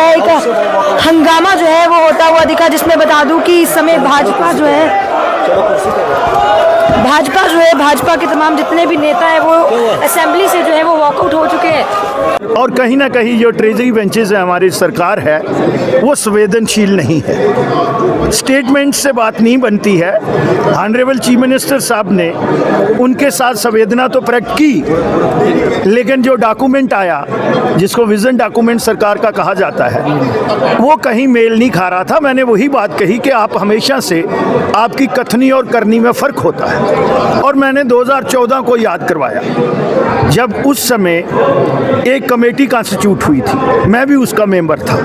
है एक हंगामा जो है वो होता हुआ दिखा, जिसमें बता दूं कि इस समय भाजपा के तमाम जितने भी नेता हैं वो असेंबली से जो है वो वॉकआउट हो चुके हैं। और कहीं ना कहीं जो ट्रेजरी बेंचेस है हमारी सरकार है वो संवेदनशील नहीं है, स्टेटमेंट से बात नहीं बनती है। ऑनरेबल चीफ मिनिस्टर साहब ने उनके साथ संवेदना तो प्रकट की, लेकिन जो डॉक्यूमेंट आया जिसको विजन डॉक्यूमेंट सरकार का कहा जाता है वो कहीं मेल नहीं खा रहा था। मैंने वही बात कही कि आप हमेशा से आपकी कथनी और करनी में फ़र्क होता है, और मैंने 2014 को याद करवाया जब उस समय एक कमेटी कॉन्स्टिट्यूट हुई थी, मैं भी उसका मेंबर था,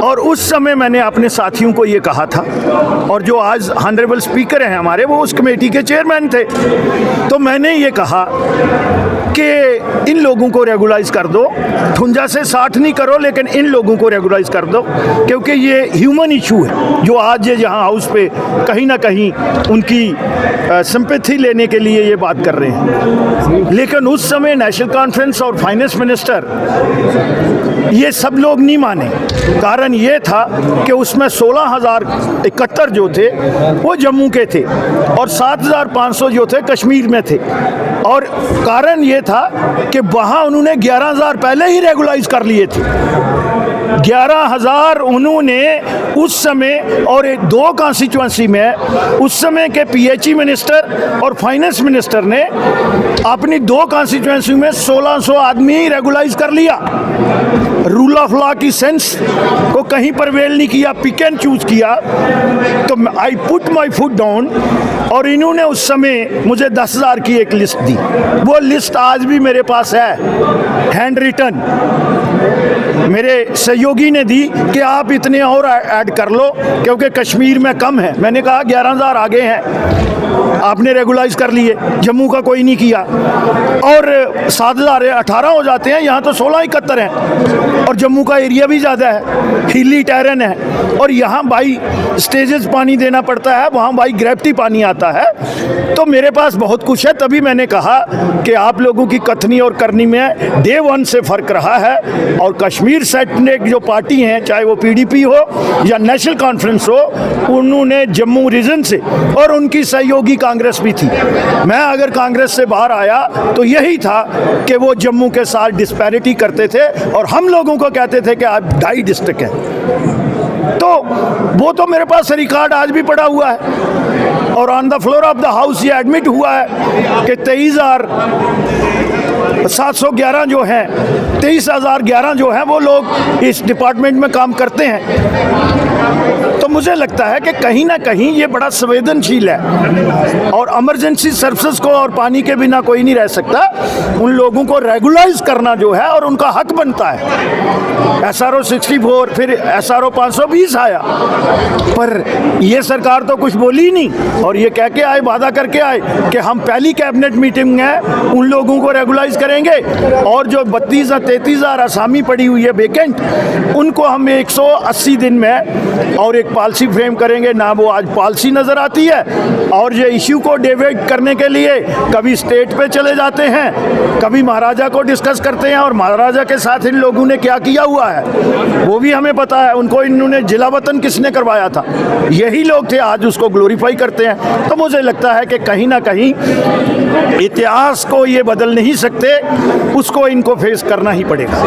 और उस समय मैंने अपने साथियों को ये कहा था, और जो आज ऑनरेबल स्पीकर हैं हमारे वो उस कमेटी के चेयरमैन थे, तो मैंने ये कहा कि इन लोगों को रेगुलाइज कर दो, 58 से 60 नहीं करो लेकिन इन लोगों को रेगुलाइज कर दो, क्योंकि ये ह्यूमन इशू है जो आज ये यहाँ हाउस पे कहीं ना कहीं उनकी सिंपैथी लेने के लिए ये बात कर रहे हैं। लेकिन उस समय नेशनल कॉन्फ्रेंस और फाइनेंस मिनिस्टर ये सब लोग नहीं माने। कारण ये था कि उसमें 16,071 जो थे वो जम्मू के थे और 7,500 जो थे कश्मीर में थे, और कारण ये था कि वहाँ उन्होंने 11,000 पहले ही रेगुलाइज कर लिए थे। 11,000 उन्होंने उस समय, और एक 2 कॉन्स्टिट्यूंसी में उस समय के पीएचई मिनिस्टर और फाइनेंस मिनिस्टर ने अपनी 2 कॉन्स्टिट्यूंसी में 1,600 आदमी ही रेगुलाइज कर लिया। रूल ऑफ लॉ की सेंस को कहीं पर वेल नहीं किया, पिक एंड चूज किया। तो I put my foot down, और इन्होंने उस समय मुझे 10,000 की एक लिस्ट दी। वो लिस्ट आज भी मेरे पास है, हैंड रिटन, मेरे सहयोगी ने दी कि आप इतने और ऐड कर लो क्योंकि कश्मीर में कम है। मैंने कहा 11,000 आगे हैं, आपने रेगुलाइज कर लिए, जम्मू का कोई नहीं किया, और 7,000 18 हो जाते हैं, यहाँ तो 1671 हैं, और जम्मू का एरिया भी ज़्यादा है, हिली टेरन है, और यहाँ बाई स्टेजेस पानी देना पड़ता है, वहाँ बाई ग्रेविटी पानी आता है। तो मेरे पास बहुत कुछ है। तभी मैंने कहा कि आप लोगों की कथनी और करनी में डे 1 से फ़र्क रहा है, और कश्मीर सेटनेक जो पार्टी हैं, चाहे वो पीडीपी हो या नेशनल कॉन्फ्रेंस हो, उन्होंने जम्मू रीजन से, और उनकी सहयोगी कांग्रेस भी थी, मैं अगर कांग्रेस से बाहर आया तो यही था कि वो जम्मू के साथ डिस्पैरिटी करते थे और हम लोगों को कहते थे कि आप 2.5 डिस्ट्रिक्ट हैं। तो वो तो मेरे पास रिकॉर्ड आज भी पड़ा हुआ है, और on the floor of the house ये एडमिट हुआ है कि 23,711 जो हैं, 23,011 जो हैं वो लोग इस डिपार्टमेंट में काम करते हैं। तो मुझे लगता है कि कहीं ना कहीं ये बड़ा संवेदनशील है, और इमरजेंसी सर्विसेज को और पानी के बिना कोई नहीं रह सकता। उन लोगों को रेगुलाइज करना जो है और उनका हक बनता है। SRO 64, फिर SRO 520 आया, पर ये सरकार तो कुछ बोली नहीं, और ये कह के आए, वादा करके आए कि हम पहली कैबिनेट मीटिंग है उन लोगों को रेगुलाइज करेंगे, और जो 32,000-33,000 आसामी पड़ी हुई है वेकेंट, उनको हम 180 दिन में और एक पॉलिसी फ्रेम करेंगे। ना वो आज पॉलिसी नज़र आती है, और ये इश्यू को डिबेट करने के लिए कभी स्टेट पे चले जाते हैं, कभी महाराजा को डिस्कस करते हैं, और महाराजा के साथ इन लोगों ने क्या किया हुआ है वो भी हमें पता है। उनको इन्होंने जिला वतन किसने करवाया था, यही लोग थे, आज उसको ग्लोरीफाई करते हैं। तो मुझे लगता है कि कहीं ना कहीं इतिहास को ये बदल नहीं सकते, उसको इनको फेस करना ही पड़ेगा।